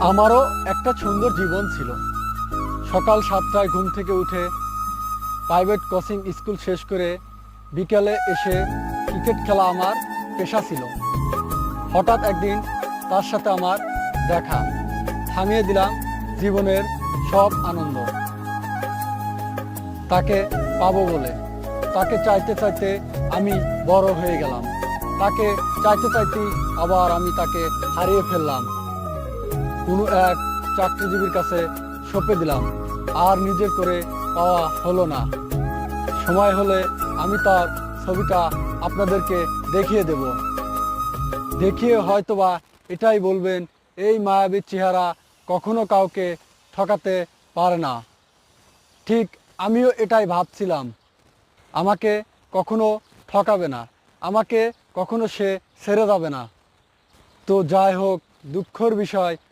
আমারও একটা সুন্দর জীবন ছিল। সকাল 7টায় ঘুম থেকে উঠে প্রাইভেট কোচিং স্কুল শেষ করে বিকেলে এসে ক্রিকেট খেলা আমার পেশা ছিল। হঠাৎ একদিন তার সাথে আমার দেখা, থামিয়ে দিলাম জীবনের সব আনন্দ তাকে পাবো বলে। তাকে চাইতে চাইতে আমি বড় হয়ে গেলাম, তাকে চাইতে চাইতে আবার আমি তাকে হারিয়ে ফেললাম। কোনো এক চাকরিজীবীর কাছে সঁপে দিলাম, আর নিজের করে পাওয়া হলো না। সময় হলে আমি তার ছবিটা আপনাদেরকে দেখিয়ে দেব। দেখিয়ে হয়তোবা এটাই বলবেন, এই মায়াবী চেহারা কখনো কাউকে ঠকাতে পারে না। ঠিক আমিও এটাই ভাবছিলাম, আমাকে কখনো ঠকাবে না, আমাকে কখনো সে ছেড়ে যাবে না। তো যাই হোক, দুঃখের বিষয়